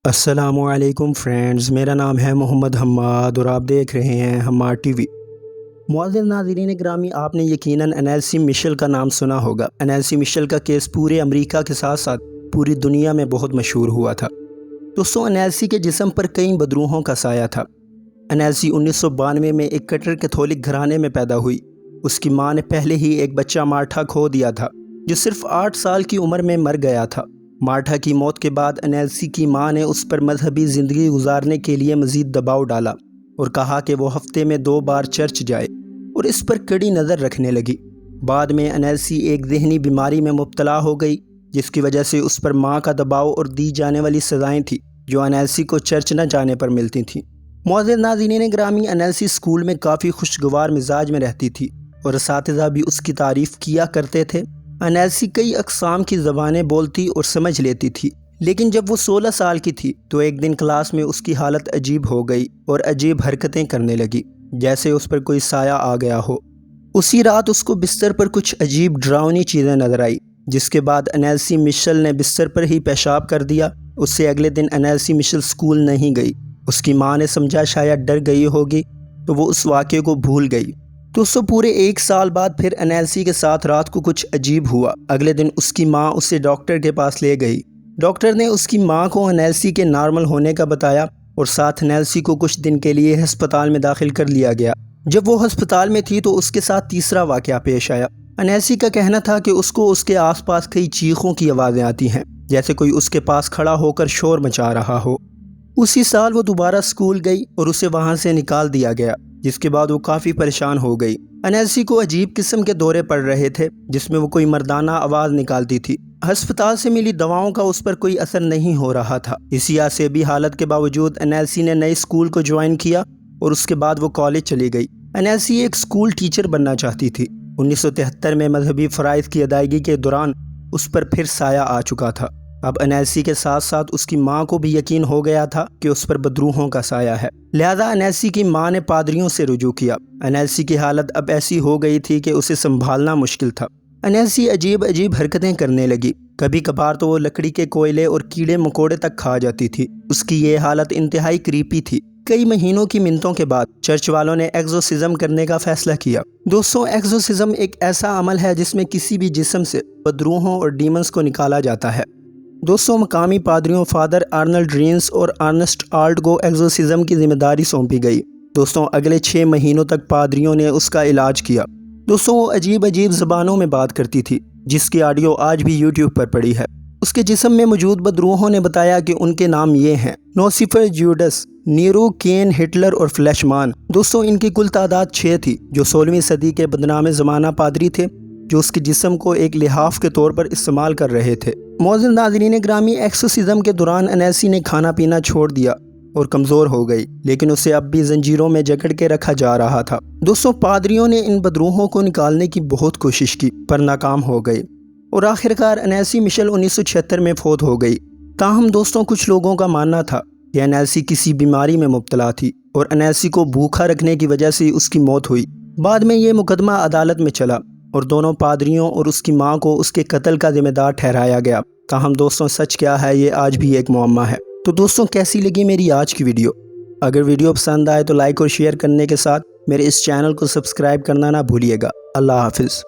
السلام علیکم فرینڈز، میرا نام ہے محمد حماد اور آپ دیکھ رہے ہیں ہمار ٹی وی۔ معزز ناظرین گرامی، آپ نے یقیناً انیلسی مشل کا نام سنا ہوگا۔ انیلسی مشل کا کیس پورے امریکہ کے ساتھ ساتھ پوری دنیا میں بہت مشہور ہوا تھا۔ دوستوں، انیلسی کے جسم پر کئی بدروحوں کا سایہ تھا۔ انیلسی 1992 میں ایک کٹر کیتھولک گھرانے میں پیدا ہوئی۔ اس کی ماں نے پہلے ہی ایک بچہ مارٹھا کھو دیا تھا جو صرف 8 سال کی عمر میں مر گیا تھا۔ مارٹھا کی موت کے بعد انیلسی کی ماں نے اس پر مذہبی زندگی گزارنے کے لیے مزید دباؤ ڈالا اور کہا کہ وہ ہفتے میں 2 بار چرچ جائے اور اس پر کڑی نظر رکھنے لگی۔ بعد میں انیلسی ایک ذہنی بیماری میں مبتلا ہو گئی جس کی وجہ سے اس پر ماں کا دباؤ اور دی جانے والی سزائیں تھیں جو انیلسی کو چرچ نہ جانے پر ملتی تھیں۔ معزز ناظرین گرامی، انیلسی اسکول میں کافی خوشگوار مزاج میں رہتی تھی اور اساتذہ بھی اس کی تعریف کیا کرتے تھے۔ انیلسی کئی اقسام کی زبانیں بولتی اور سمجھ لیتی تھی، لیکن جب وہ 16 سال کی تھی تو ایک دن کلاس میں اس کی حالت عجیب ہو گئی اور عجیب حرکتیں کرنے لگی، جیسے اس پر کوئی سایہ آ گیا ہو۔ اسی رات اس کو بستر پر کچھ عجیب ڈراؤنی چیزیں نظر آئی، جس کے بعد انیلسی مشل نے بستر پر ہی پیشاب کر دیا۔ اس سے اگلے دن انیلسی مشل اسکول نہیں گئی۔ اس کی ماں نے سمجھا شاید ڈر گئی ہوگی تو وہ اس واقعے کو بھول گئی۔ دوستوں، پورے 1 سال بعد پھر انیلسی کے ساتھ رات کو کچھ عجیب ہوا۔ اگلے دن اس کی ماں اسے ڈاکٹر کے پاس لے گئی۔ ڈاکٹر نے اس کی ماں کو انیلسی کے نارمل ہونے کا بتایا اور ساتھ انیلسی کو کچھ دن کے لیے ہسپتال میں داخل کر لیا گیا۔ جب وہ ہسپتال میں تھی تو اس کے ساتھ تیسرا واقعہ پیش آیا۔ انیلسی کا کہنا تھا کہ اس کو اس کے آس پاس کئی چیخوں کی آوازیں آتی ہیں، جیسے کوئی اس کے پاس کھڑا ہو کر شور مچا رہا ہو۔ اسی سال وہ دوبارہ اسکول گئی اور اسے وہاں سے نکال دیا گیا، جس کے بعد وہ کافی پریشان ہو گئی۔ انیلسی کو عجیب قسم کے دورے پڑ رہے تھے جس میں وہ کوئی مردانہ آواز نکالتی تھی۔ ہسپتال سے ملی دواؤں کا اس پر کوئی اثر نہیں ہو رہا تھا۔ اسی عصبی حالت کے باوجود انیلسی نے نئے اسکول کو جوائن کیا اور اس کے بعد وہ کالج چلی گئی۔ انیلسی ایک اسکول ٹیچر بننا چاہتی تھی۔ 1973 میں مذہبی فرائض کی ادائیگی کے دوران اس پر پھر سایہ آ چکا تھا۔ اب انیلسی کے ساتھ ساتھ اس کی ماں کو بھی یقین ہو گیا تھا کہ اس پر بدروحوں کا سایہ ہے، لہذا انیلسی کی ماں نے پادریوں سے رجوع کیا۔ انیلسی کی حالت اب ایسی ہو گئی تھی کہ اسے سنبھالنا مشکل تھا۔ انیلسی عجیب حرکتیں کرنے لگی۔ کبھی کبھار تو وہ لکڑی کے کوئلے اور کیڑے مکوڑے تک کھا جاتی تھی۔ اس کی یہ حالت انتہائی کریپی تھی۔ کئی مہینوں کی منتوں کے بعد چرچ والوں نے ایکزورسزم کرنے کا فیصلہ کیا۔ دوستوں، ایکزورسزم ایک ایسا عمل ہے جس میں کسی بھی جسم سے بدروحوں اور ڈیمنز کو نکالا جاتا ہے۔ دوستوں، مقامی پادریوں فادر آرنلڈ رینس اور ارنسٹ آلٹ کو ایکزورسزم کی ذمہ داری سونپی گئی۔ دوستوں، اگلے 6 مہینوں تک پادریوں نے اس کا علاج کیا۔ دوستوں، وہ عجیب زبانوں میں بات کرتی تھی جس کی آڈیو آج بھی یوٹیوب پر پڑی ہے۔ اس کے جسم میں موجود بدروحوں نے بتایا کہ ان کے نام یہ ہیں: لوسیفر، جیوڈس، نیرو، کین، ہٹلر اور فلیش مان۔ دوستوں، ان کی کل تعداد 6 تھی، جو 16ویں صدی کے بدنام زمانہ پادری تھے جو اس کے جسم کو ایک لحاف کے طور پر استعمال کر رہے تھے۔ معزز ناظرین گرامی، ایکسورسزم کے دوران انیلسی نے کھانا پینا چھوڑ دیا اور کمزور ہو گئی، لیکن اسے اب بھی زنجیروں میں جکڑ کے رکھا جا رہا تھا۔ دوستوں، پادریوں نے ان بدروحوں کو نکالنے کی بہت کوشش کی پر ناکام ہو گئے اور آخرکار انیلسی مشل 1976 میں فوت ہو گئی۔ تاہم دوستوں، کچھ لوگوں کا ماننا تھا کہ انیلسی کسی بیماری میں مبتلا تھی اور انیلسی کو بھوکا رکھنے کی وجہ سے اس کی موت ہوئی۔ بعد میں یہ مقدمہ عدالت میں چلا اور دونوں پادریوں اور اس کی ماں کو اس کے قتل کا ذمہ دار ٹھہرایا گیا۔ تاہم دوستوں، سچ کیا ہے یہ آج بھی ایک معمہ ہے۔ تو دوستوں، کیسی لگی میری آج کی ویڈیو؟ اگر ویڈیو پسند آئے تو لائک اور شیئر کرنے کے ساتھ میرے اس چینل کو سبسکرائب کرنا نہ بھولیے گا۔ اللہ حافظ۔